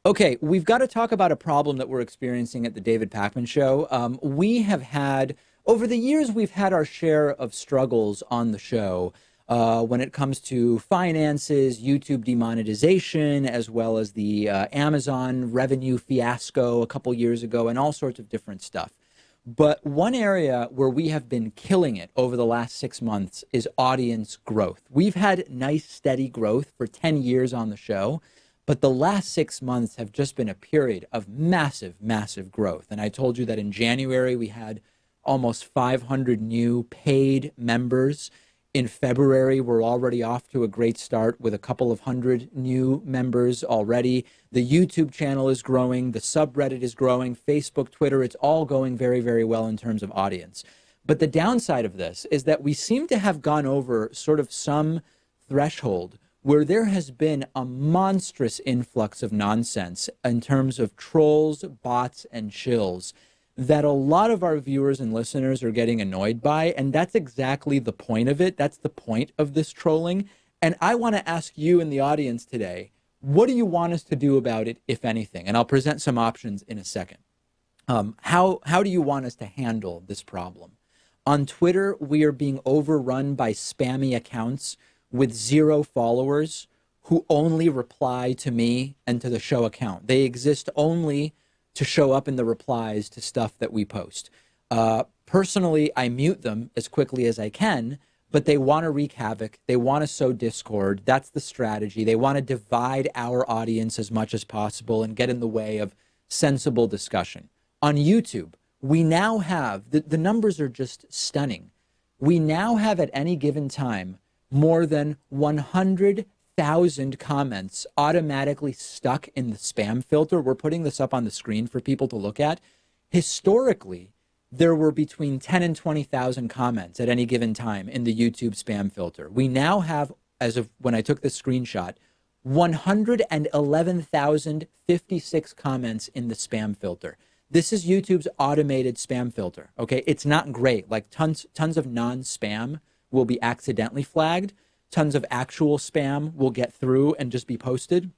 Okay, we've got to talk about a problem that we're experiencing at the David Pakman Show. We have had, over the years, we've had our share of struggles on the show when it comes to finances, YouTube demonetization, as well as the Amazon revenue fiasco a couple years ago, and all sorts of different stuff. But one area where we have been killing it over the last 6 months is audience growth. We've had nice, steady growth for 10 years on the show. But the last 6 months have just been a period of massive, massive growth. And I told you that in January, we had almost 500 new paid members. In February, we're already off to a great start with a couple of hundred new members already. The YouTube channel is growing. The subreddit is growing. Facebook, Twitter, it's all going very, very well in terms of audience. But the downside of this is that we seem to have gone over sort of some threshold where there has been a monstrous influx of nonsense in terms of trolls, bots, and shills that a lot of our viewers and listeners are getting annoyed by. And that's exactly the point of it. That's the point of this trolling. And I want to ask you in the audience today, what do you want us to do about it, if anything? And I'll present some options in a second. How do you want us to handle this problem? On Twitter, we are being overrun by spammy accounts with 0 followers who only reply to me and to the show account. They exist only to show up in the replies to stuff that we post. Personally, I mute them as quickly as I can, but they want to wreak havoc. They want to sow discord. That's the strategy. They want to divide our audience as much as possible and get in the way of sensible discussion. On YouTube, we now have, the numbers are just stunning. We now have at any given time more than 100,000 comments automatically stuck in the spam filter. We're putting this up on the screen for people to look at. Historically, there were between 10 and 20,000 comments at any given time in the YouTube spam filter. We now have, as of when I took this screenshot, 111,056 comments in the spam filter. This is YouTube's automated spam filter, okay? It's not great. Like tons of non-spam will be accidentally flagged. Tons of actual spam will get through and just be posted.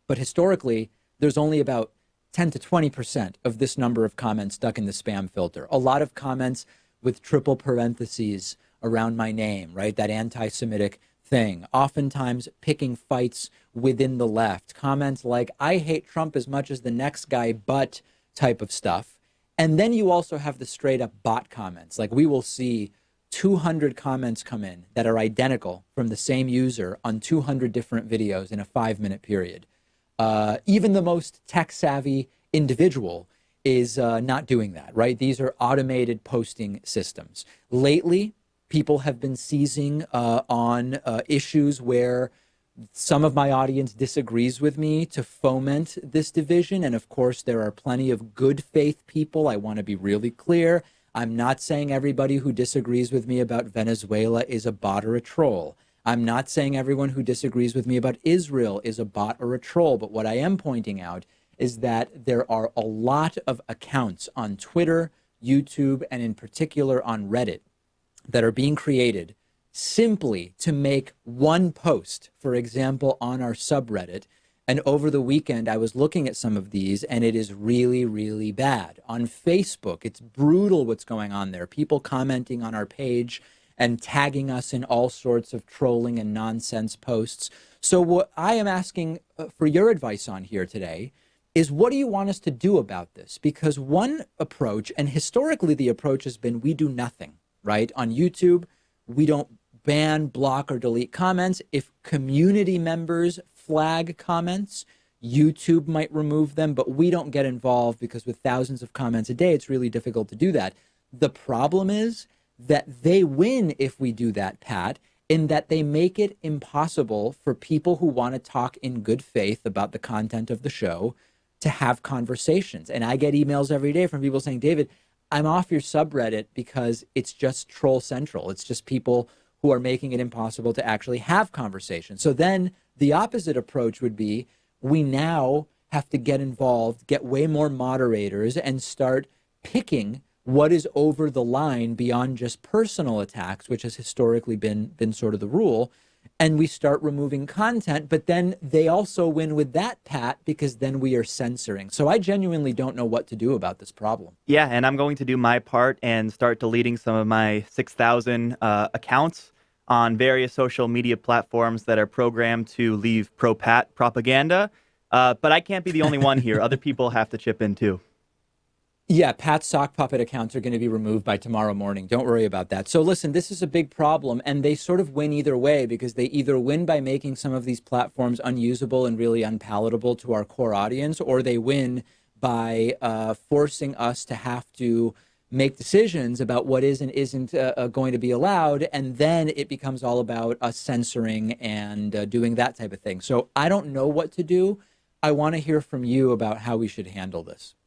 But historically, there's only about 10 to 20% of this number of comments stuck in the spam filter. A lot of comments with triple parentheses around my name, right? That anti-Semitic thing. Oftentimes picking fights within the left. Comments like, I hate Trump as much as the next guy, but type of stuff. And then you also have the straight up bot comments. Like we will see 200 comments come in that are identical from the same user on 200 different videos in a 5-minute period. Even the most tech-savvy individual is not doing that, right? These are automated posting systems. Lately, people have been seizing on issues where some of my audience disagrees with me to foment this division. And of course, there are plenty of good faith people. I want to be really clear. I'm not saying everybody who disagrees with me about Venezuela is a bot or a troll. I'm not saying everyone who disagrees with me about Israel is a bot or a troll. But what I am pointing out is that there are a lot of accounts on Twitter, YouTube, and in particular on Reddit that are being created simply to make one post, for example, on our subreddit. And over the weekend, I was looking at some of these, and it is really, really bad. On Facebook, it's brutal what's going on there. People commenting on our page and tagging us in all sorts of trolling and nonsense posts. So what I am asking for your advice on here today is, what do you want us to do about this? Because one approach, and historically the approach has been, we do nothing, right? On YouTube, we don't ban, block, or delete comments. If community members flag comments, YouTube might remove them, but we don't get involved because with thousands of comments a day, it's really difficult to do that. The problem is that they win if we do that, Pat, in that they make it impossible for people who want to talk in good faith about the content of the show to have conversations. And I get emails every day from people saying, David, I'm off your subreddit because it's just troll central. It's just people who are making it impossible to actually have conversations. So then the opposite approach would be, we now have to get involved, get way more moderators, and start picking what is over the line beyond just personal attacks, which has historically been sort of the rule, and we start removing content, but then they also win with that, Pat, because then we are censoring. So I genuinely don't know what to do about this problem. Yeah, and I'm going to do my part and start deleting some of my 6,000 accounts on various social media platforms that are programmed to leave pro-Pat propaganda. But I can't be the only one here. Other people have to chip in too. Yeah, Pat's sock puppet accounts are going to be removed by tomorrow morning. Don't worry about that. So listen, this is a big problem, and they sort of win either way because they either win by making some of these platforms unusable and really unpalatable to our core audience, or they win by forcing us to have to make decisions about what is and isn't going to be allowed, and then it becomes all about us censoring and doing that type of thing. So I don't know what to do. I want to hear from you about how we should handle this.